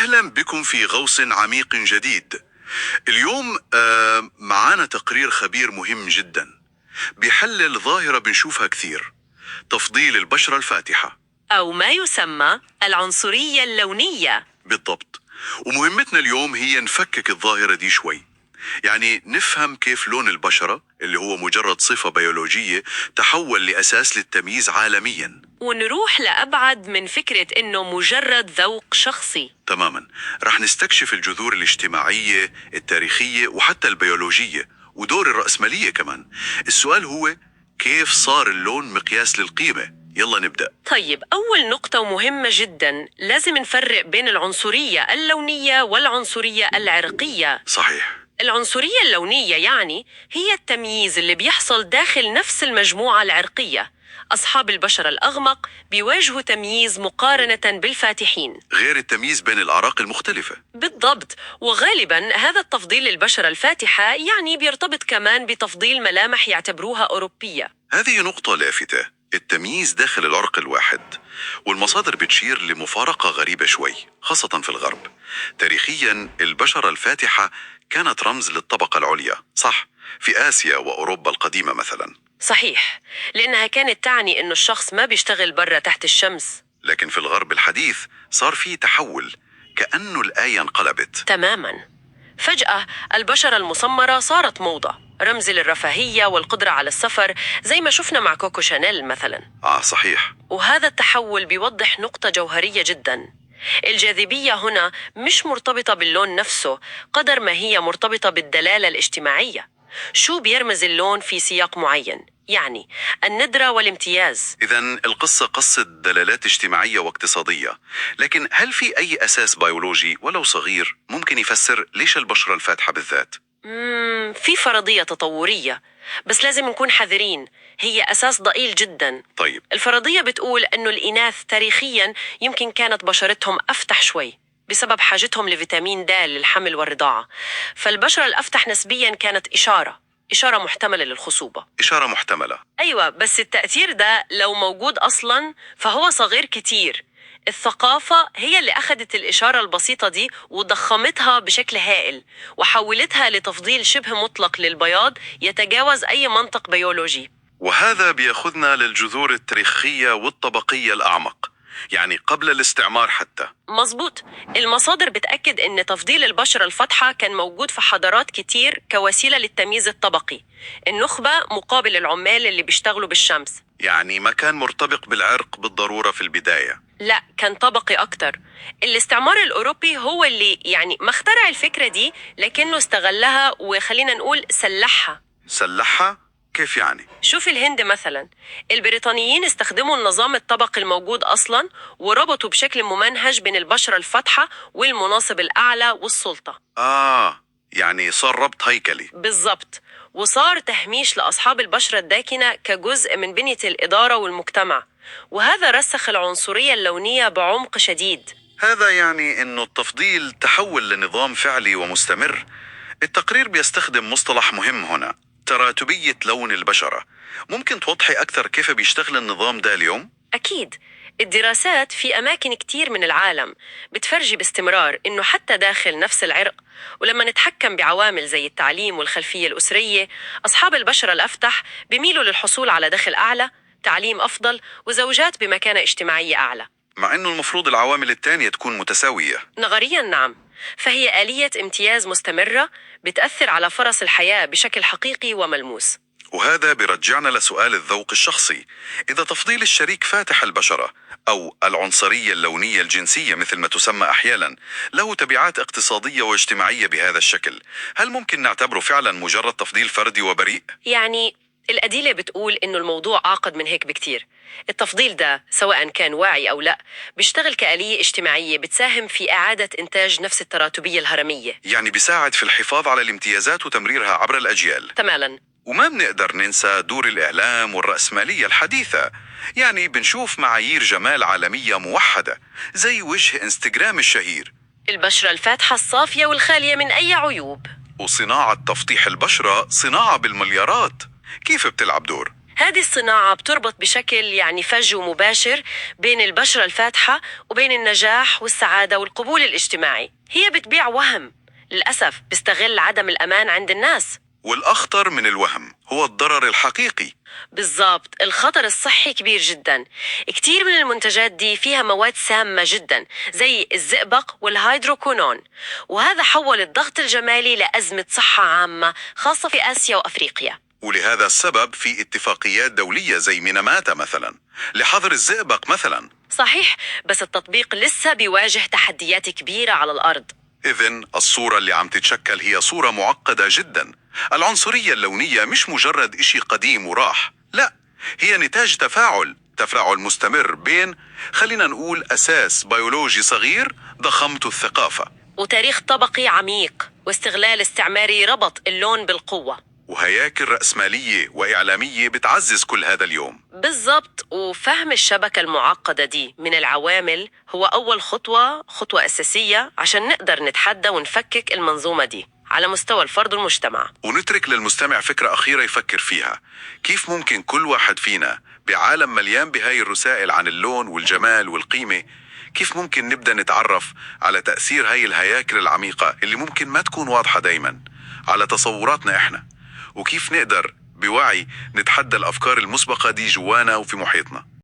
أهلا بكم في غوص عميق جديد. اليوم معانا تقرير خبير مهم جدا بيحلل ظاهرة بنشوفها كثير: تفضيل البشرة الفاتحة، أو ما يسمى العنصرية اللونية. بالضبط. ومهمتنا اليوم هي نفكك الظاهرة دي شوي، يعني نفهم كيف لون البشرة اللي هو مجرد صفة بيولوجية تحول لأساس للتمييز عالميا، ونروح لأبعد من فكرة إنه مجرد ذوق شخصي. تماما. رح نستكشف الجذور الاجتماعية، التاريخية، وحتى البيولوجية، ودور الرأسمالية كمان. السؤال هو كيف صار اللون مقياس للقيمة؟ يلا نبدأ. طيب، أول نقطة ومهمة جدا، لازم نفرق بين العنصرية اللونية والعنصرية العرقية. صحيح. العنصرية اللونية يعني هي التمييز اللي بيحصل داخل نفس المجموعة العرقية. أصحاب البشرة الأغمق بيواجهوا تمييز مقارنة بالفاتحين، غير التمييز بين الأعراق المختلفة. بالضبط. وغالبا هذا التفضيل للبشرة الفاتحة يعني بيرتبط كمان بتفضيل ملامح يعتبروها أوروبية. هذه نقطة لافتة، التمييز داخل العرق الواحد. والمصادر بتشير لمفارقة غريبة شوي، خاصة في الغرب. تاريخيا البشرة الفاتحة كانت رمز للطبقة العليا، صح؟ في آسيا وأوروبا القديمة مثلا. صحيح، لأنها كانت تعني إنه الشخص ما بيشتغل برا تحت الشمس. لكن في الغرب الحديث صار في تحول، كأنه الآية انقلبت تماما. فجأة البشرة المسمرة صارت موضة، رمز للرفاهية والقدرة على السفر، زي ما شفنا مع كوكو شانيل مثلا. صحيح. وهذا التحول بيوضح نقطة جوهرية جدا: الجاذبية هنا مش مرتبطة باللون نفسه قدر ما هي مرتبطة بالدلالة الاجتماعية. شو بيرمز اللون في سياق معين؟ يعني الندرة والامتياز. إذن القصة قصة دلالات اجتماعية واقتصادية، لكن هل في أي أساس بيولوجي ولو صغير ممكن يفسر ليش البشرة الفاتحة بالذات؟ في فرضية تطورية، بس لازم نكون حذرين، هي أساس ضئيل جدا. طيب. الفرضية بتقول أنه الإناث تاريخيا يمكن كانت بشرتهم أفتح شوي بسبب حاجتهم لفيتامين د للحمل والرضاعة، فالبشرة الأفتح نسبيا كانت إشارة محتملة للخصوبة. إشارة محتملة. أيوة، بس التأثير ده لو موجود أصلا فهو صغير كتير. الثقافة هي اللي أخذت الإشارة البسيطة دي وضخمتها بشكل هائل وحولتها لتفضيل شبه مطلق للبياض يتجاوز أي منطق بيولوجي. وهذا بياخذنا للجذور التاريخية والطبقية الأعمق، يعني قبل الاستعمار حتى. مظبوط. المصادر بتأكد أن تفضيل البشرة الفاتحة كان موجود في حضارات كتير كوسيلة للتمييز الطبقي. النخبة مقابل العمال اللي بيشتغلوا بالشمس. يعني ما كان مرتبط بالعرق بالضرورة في البداية. لا، كان طبقي أكتر. الاستعمار الأوروبي هو اللي يعني ما اخترع الفكرة دي، لكنه استغلها وخلينا نقول سلحها؟ كيف يعني؟ شوف الهند مثلا، البريطانيين استخدموا النظام الطبقي الموجود أصلا وربطوا بشكل ممنهج بين البشرة الفاتحة والمناصب الأعلى والسلطة. يعني صار ربط هيكلي. بالضبط. وصار تهميش لأصحاب البشرة الداكنة كجزء من بنية الإدارة والمجتمع، وهذا رسخ العنصرية اللونية بعمق شديد. هذا يعني إنه التفضيل تحول لنظام فعلي ومستمر. التقرير بيستخدم مصطلح مهم هنا: تراتبية لون البشرة. ممكن توضحي أكثر كيف بيشتغل النظام ده اليوم؟ أكيد. الدراسات في أماكن كتير من العالم بتفرجي باستمرار إنه حتى داخل نفس العرق، ولما نتحكم بعوامل زي التعليم والخلفية الأسرية، أصحاب البشرة الأفتح بيميلوا للحصول على دخل أعلى، تعليم أفضل، وزوجات بمكانة اجتماعية أعلى. مع إنه المفروض العوامل التانية تكون متساوية. نظرياً نعم، فهي آلية امتياز مستمرة بتأثر على فرص الحياة بشكل حقيقي وملموس. وهذا برجعنا لسؤال الذوق الشخصي. إذا تفضيل الشريك فاتح البشرة أو العنصرية اللونية الجنسية مثل ما تسمى أحيانا له تبعات اقتصادية واجتماعية بهذا الشكل، هل ممكن نعتبره فعلا مجرد تفضيل فردي وبريء؟ يعني الأدلة بتقول إنه الموضوع أعقد من هيك بكتير. التفضيل ده سواء كان واعي أو لا بيشتغل كآلية اجتماعية بتساهم في إعادة إنتاج نفس التراتبية الهرمية. يعني بيساعد في الحفاظ على الامتيازات وتمريرها عبر الأجيال. تماما. وما بنقدر ننسى دور الإعلام والرأسمالية الحديثة. يعني بنشوف معايير جمال عالمية موحدة زي وجه انستغرام الشهير، البشرة الفاتحة الصافية والخالية من أي عيوب. وصناعة تفضيح البشرة صناعة بالمليارات. كيف بتلعب دور؟ هذه الصناعة بتربط بشكل يعني فج ومباشر بين البشرة الفاتحة وبين النجاح والسعادة والقبول الاجتماعي. هي بتبيع وهم للأسف بيستغل عدم الأمان عند الناس. والأخطر من الوهم هو الضرر الحقيقي. بالضبط، الخطر الصحي كبير جدا. كتير من المنتجات دي فيها مواد سامة جدا زي الزئبق والهيدروكونون، وهذا حول الضغط الجمالي لأزمة صحة عامة خاصة في آسيا وأفريقيا. ولهذا السبب في اتفاقيات دولية زي ميناماتا مثلا لحظر الزئبق مثلا. صحيح، بس التطبيق لسه بيواجه تحديات كبيرة على الأرض. إذن الصورة اللي عم تتشكل هي صورة معقدة جدا. العنصرية اللونية مش مجرد إشي قديم وراح، لا، هي نتاج تفاعل مستمر بين، خلينا نقول، أساس بيولوجي صغير ضخامته الثقافة، وتاريخ طبقي عميق، واستغلال استعماري ربط اللون بالقوة، وهياكل رأسمالية وإعلامية بتعزز كل هذا اليوم. بالضبط. وفهم الشبكة المعقدة دي من العوامل هو أول خطوة أساسية عشان نقدر نتحدى ونفكك المنظومة دي على مستوى الفرد والمجتمع. ونترك للمستمع فكرة أخيرة يفكر فيها: كيف ممكن كل واحد فينا بعالم مليان بهاي الرسائل عن اللون والجمال والقيمة، كيف ممكن نبدأ نتعرف على تأثير هاي الهياكل العميقة اللي ممكن ما تكون واضحة دايما على تصوراتنا إحنا، وكيف نقدر بوعي نتحدى الأفكار المسبقة دي جوانا وفي محيطنا.